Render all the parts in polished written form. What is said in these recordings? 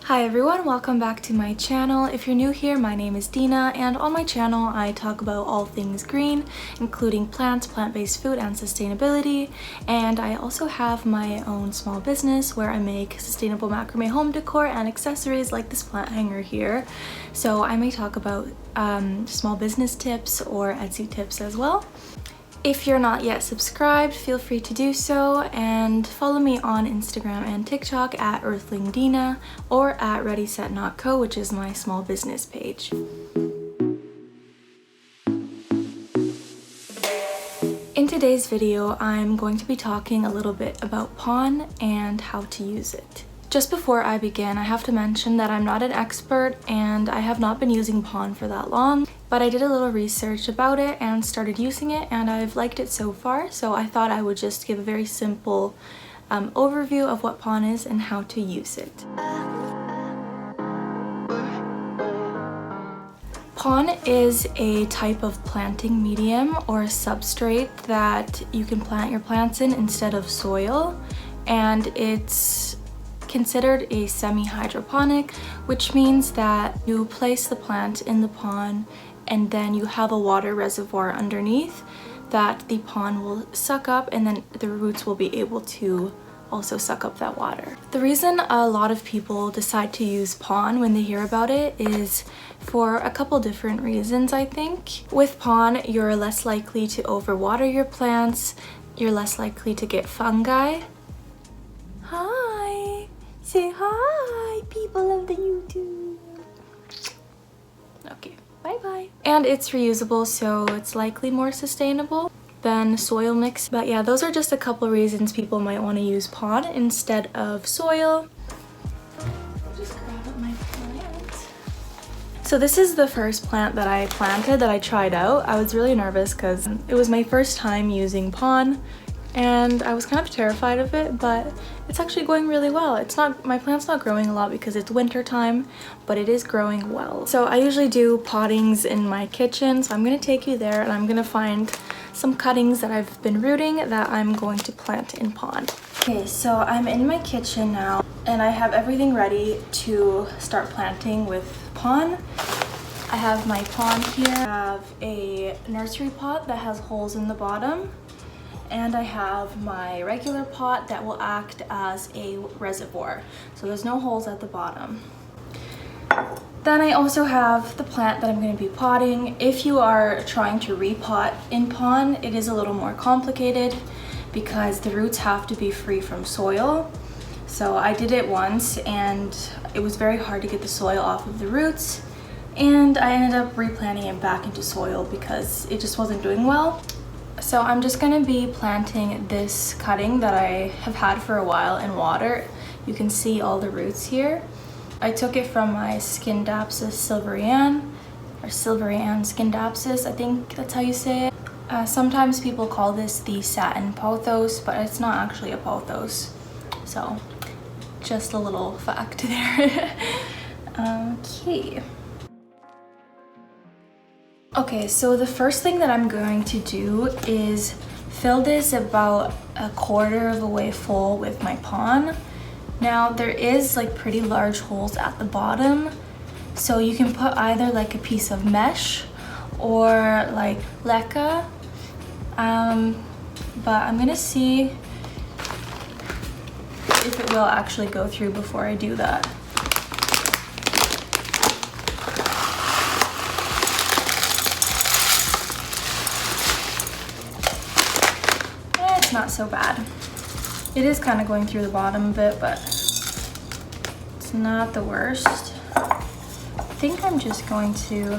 Hi everyone, welcome back to my channel. If you're new here, my name is Dina, and on my channel I talk about all things green, including plants, plant-based food, and sustainability. And I also have my own small business where I make sustainable macrame home decor and accessories like this plant hanger here. So I may talk about small business tips or Etsy tips as well. If you're not yet subscribed, feel free to do so, and follow me on Instagram and TikTok at EarthlingDina or at Ready Set Not Co, which is my small business page. In today's video, I'm going to be talking a little bit about PON and how to use it. Just before I begin, I have to mention that I'm not an expert and I have not been using PON for that long, but I did a little research about it and started using it, and I've liked it so far, so I thought I would just give a very simple overview of what PON is and how to use it. PON is a type of planting medium or a substrate that you can plant your plants in instead of soil, and it's considered a semi-hydroponic, which means that you place the plant in the pond and then you have a water reservoir underneath that the pond will suck up, and then the roots will be able to also suck up that water. The reason a lot of people decide to use PON when they hear about it is for a couple different reasons, I think. With PON, you're less likely to overwater your plants, you're less likely to get fungi. Hi! Say hi, people of the YouTube. Okay, bye-bye. And it's reusable, so it's likely more sustainable than soil mix. But yeah, those are just a couple reasons people might want to use PON instead of soil. Just grab up my plant. So this is the first plant that I planted that I tried out. I was really nervous because it was my first time using PON, and I was kind of terrified of it, but it's actually going really well. My plant's not growing a lot because it's winter time, but it is growing well. So I usually do pottings in my kitchen, so I'm gonna take you there and I'm gonna find some cuttings that I've been rooting that I'm going to plant in PON. Okay, so I'm in my kitchen now and I have everything ready to start planting with PON. I have my PON here. I have a nursery pot that has holes in the bottom, and I have my regular pot that will act as a reservoir, so there's no holes at the bottom. Then I also have the plant that I'm going to be potting. If you are trying to repot in PON, it is a little more complicated because the roots have to be free from soil. So I did it once and it was very hard to get the soil off of the roots, and I ended up replanting it back into soil because it just wasn't doing well. So I'm just going to be planting this cutting that I have had for a while in water. You can see all the roots here. I took it from my Skindapsus silverian, or Silverian Skindapsus, I think that's how you say it. Sometimes people call this the satin pothos, but it's not actually a pothos. So just a little fact there. Okay. Okay, so the first thing that I'm going to do is fill this about a quarter of the way full with my PON. Now there is like pretty large holes at the bottom, so you can put either like a piece of mesh or like leca, but I'm gonna see if it will actually go through before I do that. Not so bad. It is kind of going through the bottom a bit, but it's not the worst. I think I'm just going to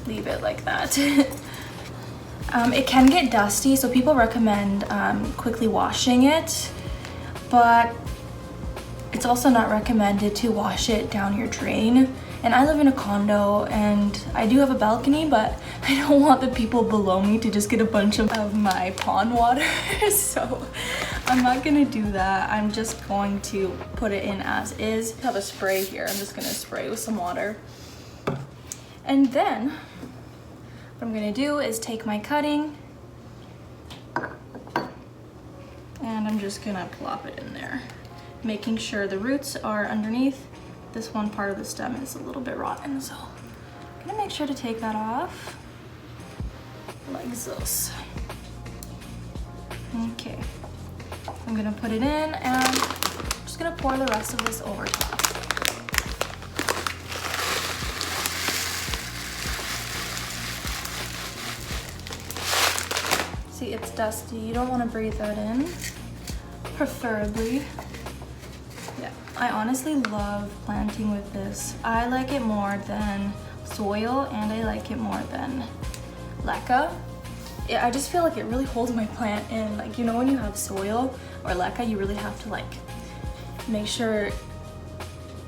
leave it like that. It can get dusty, so people recommend quickly washing it, but it's also not recommended to wash it down your drain. And I live in a condo and I do have a balcony, but I don't want the people below me to just get a bunch of my pond water. So I'm not gonna do that. I'm just going to put it in as is. I have a spray here. I'm just gonna spray with some water. And then what I'm gonna do is take my cutting and I'm just gonna plop it in there, making sure the roots are underneath this one part of the stem is a little bit rotten, so I'm gonna make sure to take that off like this. Okay, I'm gonna put it in and I'm just gonna pour the rest of this over top. See, it's dusty. You don't want to breathe that in, preferably. Yeah, I honestly love planting with this. I like it more than soil and I like it more than leca. I just feel like it really holds my plant in. Like, you know, when you have soil or leca, you really have to like make sure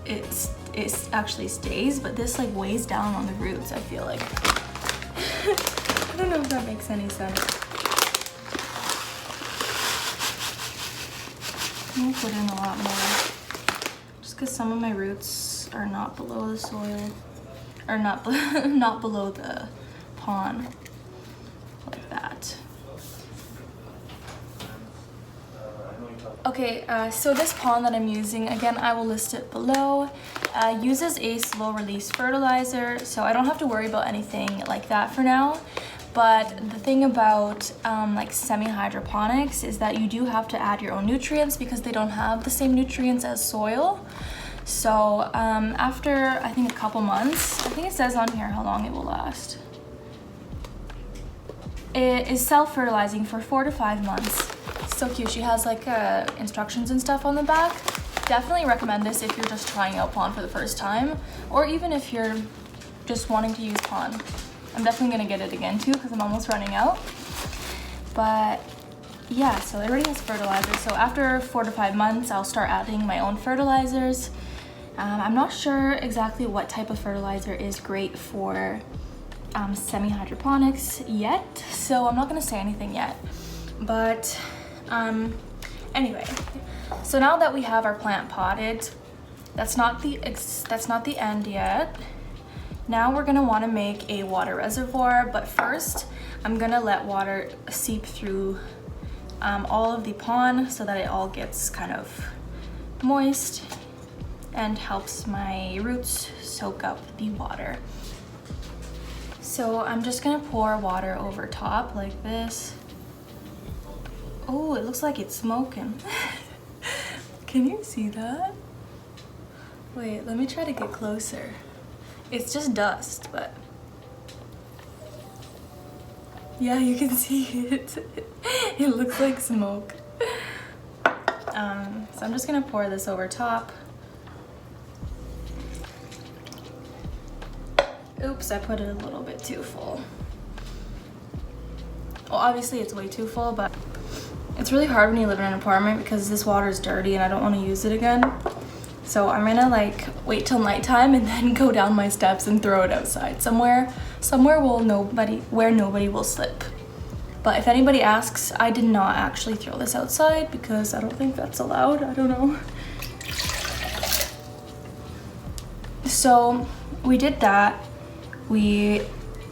it actually stays, but this like weighs down on the roots, I feel like. I don't know if that makes any sense. I'm gonna put in a lot more, just because some of my roots are not below the soil, or not below the PON, like that. Okay, so this PON that I'm using, again, I will list it below, uses a slow release fertilizer, so I don't have to worry about anything like that for now. But the thing about like semi-hydroponics is that you do have to add your own nutrients because they don't have the same nutrients as soil. So after, I think, a couple months, I think it says on here how long it will last. It is self-fertilizing for 4 to 5 months. So cute. She has like instructions and stuff on the back. Definitely recommend this if you're just trying out PON for the first time, or even if you're just wanting to use PON. I'm definitely gonna get it again too because I'm almost running out. But yeah, so it already has fertilizer. So after 4 to 5 months, I'll start adding my own fertilizers. I'm not sure exactly what type of fertilizer is great for semi-hydroponics yet, so I'm not gonna say anything yet. But anyway, so now that we have our plant potted, that's not the end yet. Now we're gonna wanna make a water reservoir, but first I'm gonna let water seep through all of the PON so that it all gets kind of moist and helps my roots soak up the water. So I'm just gonna pour water over top like this. Oh, it looks like it's smoking. Can you see that? Wait, let me try to get closer. It's just dust, but yeah, you can see it. It looks like smoke. So I'm just gonna pour this over top. Oops, I put it a little bit too full. Well, obviously it's way too full, but it's really hard when you live in an apartment because this water is dirty and I don't want to use it again. So I'm gonna like wait till nighttime and then go down my steps and throw it outside somewhere where nobody will slip. But if anybody asks, I did not actually throw this outside because I don't think that's allowed. I don't know. So we did that. We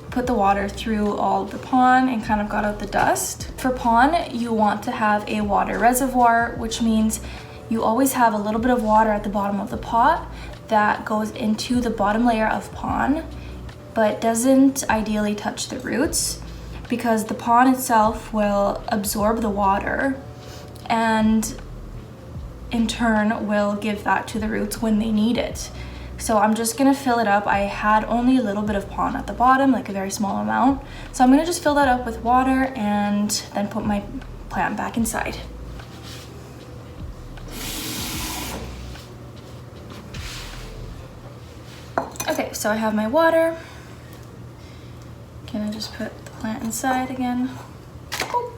put the water through all the PON and kind of got out the dust. For PON, you want to have a water reservoir, which means you always have a little bit of water at the bottom of the pot that goes into the bottom layer of PON, but doesn't ideally touch the roots because the PON itself will absorb the water and in turn will give that to the roots when they need it. So I'm just gonna fill it up. I had only a little bit of PON at the bottom, like a very small amount. So I'm gonna just fill that up with water and then put my plant back inside. Okay, so I have my water. Can I just put the plant inside again? Oh.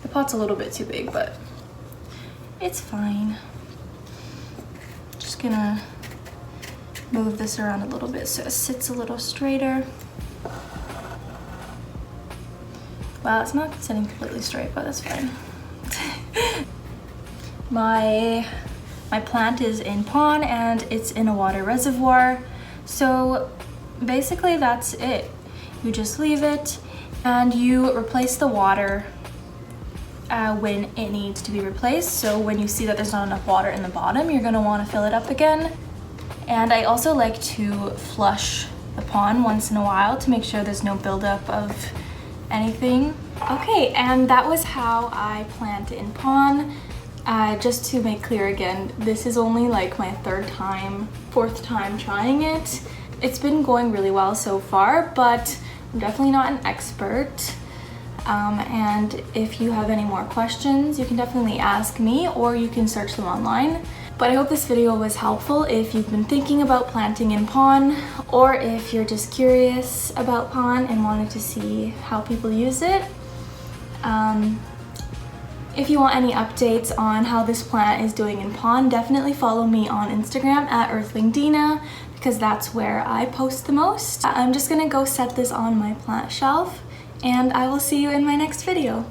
The pot's a little bit too big, but it's fine. Just gonna move this around a little bit so it sits a little straighter. Wow, it's not sitting completely straight, but that's fine. My plant is in PON and it's in a water reservoir. So basically that's it. You just leave it and you replace the water when it needs to be replaced. So when you see that there's not enough water in the bottom, you're gonna wanna fill it up again. And I also like to flush the PON once in a while to make sure there's no buildup of anything. Okay, and that was how I plant in PON. Just to make clear again, this is only like my fourth time trying it. It's been going really well so far, but I'm definitely not an expert. And if you have any more questions, you can definitely ask me or you can search them online. But I hope this video was helpful if you've been thinking about planting in PON, or if you're just curious about PON and wanted to see how people use it. If you want any updates on how this plant is doing in PON, definitely follow me on Instagram at EarthlingDina, because that's where I post the most. I'm just gonna go set this on my plant shelf, and I will see you in my next video.